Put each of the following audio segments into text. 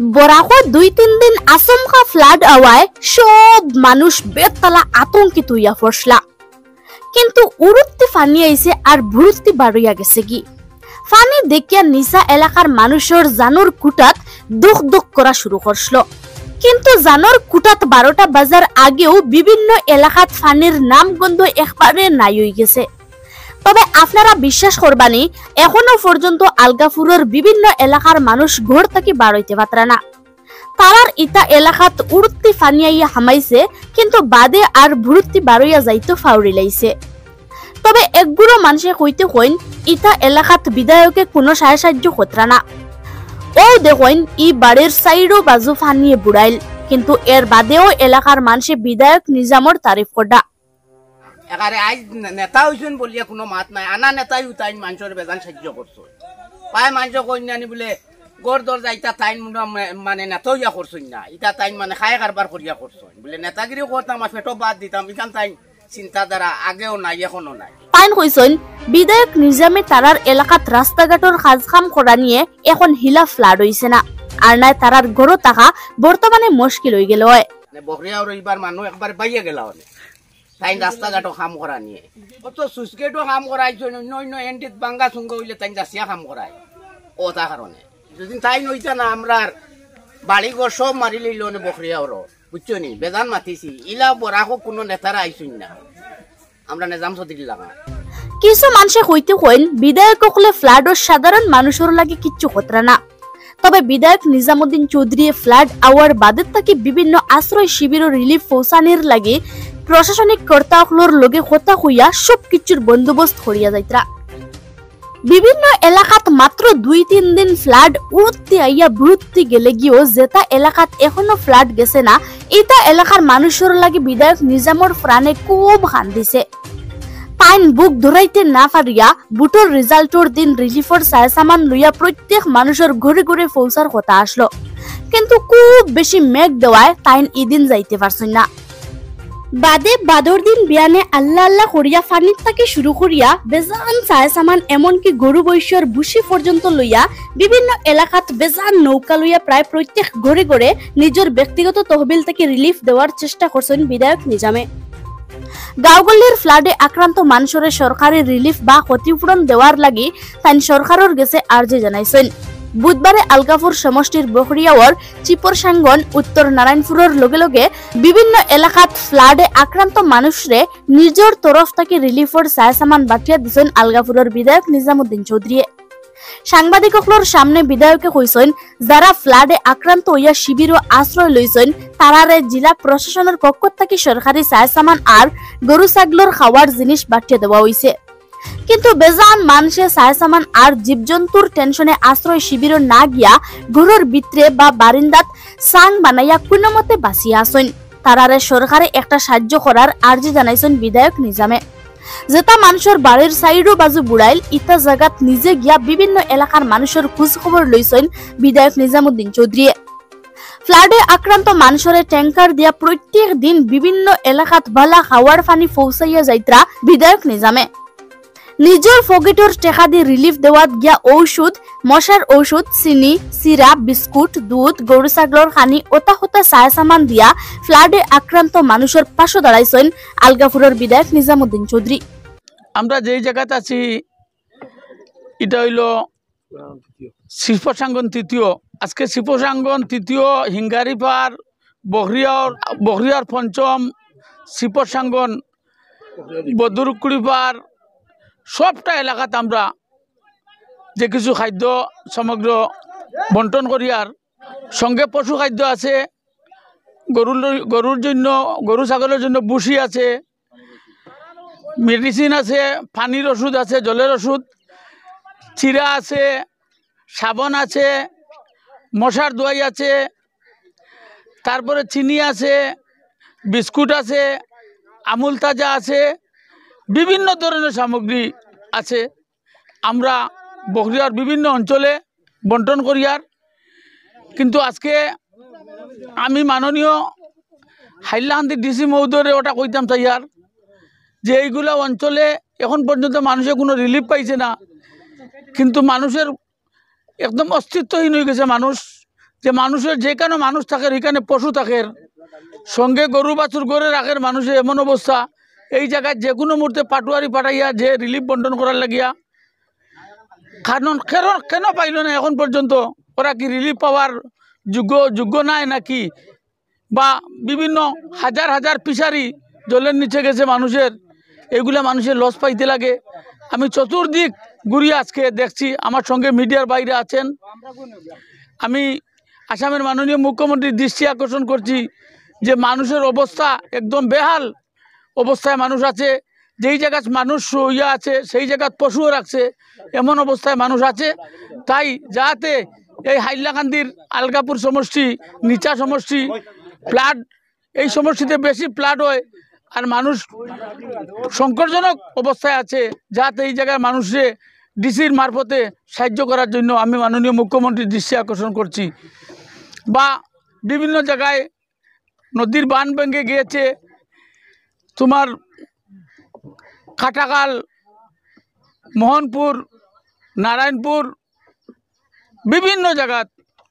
বরাকত 2-3 দিন আচমকা ফ্লাড আওয়ায় সব মানুষ বেতলা আতঙ্কিত হইয়া পড়সলা। কিন্তু উড়ুত্তি ফানি আইছে আর ভুরুত্তি বাড়িয়া গেছে কি। ফানি দেখিয়া নিচা এলাকার মানুষের জানোর কুটাত দুঃখ দুঃখ করা শুরু করছিল। কিন্তু জানোর কুটাত 12টা বাজার আগেও বিভিন্ন এলাকাত ফানির নাম গন্ধ একবারে নাই হয়ে গেছে। তবে আপনারা বিশ্বাস করবানি এখনো পর্যন্ত আলগাপুরের বিভিন্ন এলাকার মানুষ ঘর থেকে বার হইতে পারে না। তারার ইটা এলাকাত উড়তি ফানিয়াইয়া হামাইছে, কিন্তু বাদে আর ভুরুত্তি বারইয়া যাইতো ফাউরি লাইছে। তবে একগুলো মানুষে কইতে কইন ইটা এলাকাত বিধায়কে কোনো সাহায্য করতরা না। ও দেখইন ই বাড়ির সাইডও বাজু ফানিয়ে বুড়াইল, কিন্তু এর বাদেও এলাকার মানুষে বিধায়ক নিজামর তারিফ করডা। একারে আজ নেতা হইছেন বলিয়া কোনো মাত নাই। আনা নেতাই তাই মানুষের বেজান সাহায্য করছো। পায় মানুষ কইনানি বলে গড় দরজা ইটা তাইন মানে নেতা হইয়া করছেন না, ইটা তাইন মানে খায় কারবার করিয়া করছেন বলে নেতাগিরি করতাম আর পেটো বাদ দিতাম। ইখান তাই চিন্তাধারা আগেও নাই এখনো নাই। তাইন কইছেন বিধায়ক নিজামে তারার এলাকাত রাস্তাঘাটর কাজকাম করা নিয়ে এখন হিলা ফ্লাড হইছে না, আর নাই তারার ঘর টাকা বর্তমানে মুশকিল হয়ে গেল। বকরিয়া রবিবার মানুষ একবার বাইয়ে গেল তাই রাস্তাঘাটও কাম করা নিয়ে অত সুইচগেটও কাম করাইছে। অন্য অন্য এন্টিত বাঙ্গা চুঙ্গ হইলে তাই রাশিয়া কাম করায়। ও তার কারণে যদি তাই নইতা না আমরা বাড়ি ঘর সব মারি লইল বকরিয়া ওর বুঝছো নি। বেজান মাতিছি ইলা বরাকো কোনো নেতারা আইসুন না, আমরা নিজাম চৌধুরী লাগা। কিছু মানুষে কইতে কইন বিধায়ক হলে ফ্লাডর সাধারণ মানুষের লাগে কিচ্ছু খতরা না। তবে বিধায়ক নিজামুদ্দিন চৌধুরী ফ্লাড আওয়ার বাদের থাকি বিভিন্ন আশ্রয় শিবির রিলিফ পৌঁছানির লাগে প্রশাসনিক কর্তাগুলোর লগে কথা হইয়া সব কিছুর বন্দোবস্ত করিয়া যাইতরা। বিভিন্ন এলাকাত মাত্র 2-3 দিন ফ্লাড উড়তি আইয়া ভুরুত্তি গেলে গিয়েও যেটা এলাকাত এখনো ফ্লাড গেছে না, এটা এলাকার মানুষের লাগে বিধায়ক নিজামর প্রাণে খুব হান দিছে। পাইন বুক ধরাইতে না পারিয়া বুটোর রেজাল্টর দিন রিলিফর সামান লইয়া প্রত্যেক মানুষের ঘুরে ঘুরে পৌঁছার কথা আসলো, কিন্তু খুব বেশি মেঘ দেওয়ায় তাইন ইদিন যাইতে পারছেন না। বাদে বাদর দিন বিয়ানে আল্লাহ আল্লাহ করিয়া ফানির থেকে শুরু করিয়া বেজান সামান এমনকি গরু বৈশ্যর ভুসি পর্যন্ত লইয়া বিভিন্ন এলাকাত বেজান নৌকা লইয়া প্রায় প্রত্যেক ঘরে ঘরে নিজের ব্যক্তিগত তহবিল থেকে রিলিফ দেওয়ার চেষ্টা করছেন বিধায়ক নিজামে। গাঁওগল্লির ফ্লাডে আক্রান্ত মানুষের সরকারি রিলিফ বা ক্ষতিপূরণ দেওয়ার লাগি তাই সরকারের গেছে আর্জি জানাইছেন। বুধবারে আলগাপুর সমষ্টির বখরিয়াওয়ার চিপরসাঙ্গন উত্তর নারায়ণপুরের লগে লগে বিভিন্ন এলাকাত ফ্লাডে আক্রান্ত মানুষরে নিজের তরফ থেকে রিলিফর সামান বাটিয়া দিছেন আলগাপুরের বিধায়ক নিজামুদ্দিন চৌধুরী। সাংবাদিকগুলোর সামনে বিধায়কে কইছেন যারা ফ্লাডে আক্রান্ত হইয়া শিবির ও আশ্রয় লইছেন তারারে জেলা প্রশাসনের পক্ষ থেকে সরকারি সামান আর গরু ছাগলের খাওয়ার জিনিস বাটিয়ে দেওয়া হইছে। কিন্তু বেজান মানুষে সামান আর জীবজন্তুর টেনশনে আশ্রয় শিবির না গিয়া ঘরের ভিতরে বা বারিন্দাত সাং বানাইয়া কোনো মতে বাঁচিয়া আসেন। তারারে সরকারে একটা সাহায্য করার আর্জি জানাইছেন বিধায়ক নিজামে। যেটা মানুষের বাড়ির সাইডও বাজু বুড়াইল ইটা জায়গাত নিজে গিয়া বিভিন্ন এলাকার মানুষের খোঁজ খবর লইছেন বিধায়ক নিজামুদ্দিন চৌধুরী। ফ্লাডে আক্রান্ত মানুষের ট্যাঙ্কার দিয়া প্রত্যেক দিন বিভিন্ন এলাকাত ভালা খাওয়ার পানি পৌঁছাইয়া যাইত্রা বিধায়ক নিজামে। নিজের পকেটের টাকা দিয়ে রিলিফ দেওয়াত গিয়া ঔষধ, মশার ঔষধ, চিনি, সিরাপ, বিস্কুট, দুধ, গরু ছাগলের খানি ওতা হতা সামান দিয়া ফ্লাডে আক্রান্ত মানুষের পাশে দাঁড়াইছেন আলগাপুরের বিধায়ক নিজামুদ্দিন চৌধুরী। আমরা যেই জায়গাতে আছি এটা হইল শিল্পসাঙ্গন তৃতীয়। আজকে শিল্পসাঙ্গন তৃতীয়, হিঙ্গারিপাড়, বখরিয়ার পঞ্চম, শিল্পসাঙ্গন, বদরকুড়িপাড় সবটা এলাকাতে আমরা যে কিছু খাদ্য সামগ্রী বন্টন করিয়ার সঙ্গে পশু খাদ্য আছে, গরুর জন্য, গরু ছাগলের জন্য বুসি আছে, মেডিসিন আছে, পানির ওষুধ আছে, জলের ওষুধ, চিরা আছে, সাবান আছে, মশার দোয়াই আছে, তারপরে চিনি আছে, বিস্কুট আছে, আমুল তাজা আছে, বিভিন্ন ধরনের সামগ্রী আছে। আমরা বখরিয়ার বিভিন্ন অঞ্চলে বন্টন করিয়ার, কিন্তু আজকে আমি মাননীয় হাইলাকান্দি ডিসি মহোদয়ে ওটা কইতাম চাইয়ার যে এইগুলো অঞ্চলে এখন পর্যন্ত মানুষের কোনো রিলিফ পাইছে না, কিন্তু মানুষের একদম অস্তিত্বহীন হয়ে গেছে। মানুষ যে মানুষের যেখানে মানুষ থাকে এখানে পশু থাকে, সঙ্গে গরু বাছুর গড়ে রাখের মানুষের এমন অবস্থা, এই জায়গায় যে কোনো মুহূর্তে পাটুয়ারি পাঠাইয়া যে রিলিফ বন্টন করার লাগিয়া কারণ কেন পাইল না এখন পর্যন্ত? ওরা কি রিলিফ পাওয়ার যোগ্য নাই নাকি? বা বিভিন্ন হাজার হাজার ফিশারি জলের নিচে গেছে মানুষের, এগুলা মানুষের লস পাইতে লাগে। আমি চতুর্দিক ঘুরিয়ে আজকে দেখছি, আমার সঙ্গে মিডিয়ার বাইরে আছেন। আমি আসামের মাননীয় মুখ্যমন্ত্রীর দৃষ্টি আকর্ষণ করছি যে মানুষের অবস্থা একদম বেহাল অবস্থায় মানুষ আছে। যেই জায়গায় মানুষ শুয়ে আছে সেই জায়গায় পশুও রাখছে, এমন অবস্থায় মানুষ আছে। তাই যাতে এই হাইলাকান্দির আলগাপুর সমষ্টি, নিচা সমষ্টি, ফ্লাড, এই সমষ্টিতে বেশি ফ্লাড হয় আর মানুষ সংকটজনক অবস্থায় আছে, যাতে এই জায়গায় মানুষে ডিসির মারফতে সাহায্য করার জন্য আমি মাননীয় মুখ্যমন্ত্রীর দৃষ্টি আকর্ষণ করছি। বা বিভিন্ন জায়গায় নদীর বান ভেঙে গিয়েছে, তোমার কাটাকাল, মোহনপুর, নারায়ণপুর, বিভিন্ন জায়গাত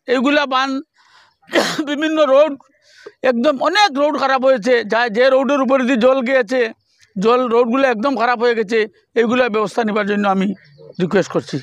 এগুলা বান, বিভিন্ন রোড, একদম অনেক রোড খারাপ হয়েছে। যে রোডের উপরে দিয়ে জল গিয়েছে, রোডগুলো একদম খারাপ হয়ে গেছে, এগুলা ব্যবস্থা নেবার জন্য আমি রিকোয়েস্ট করছি।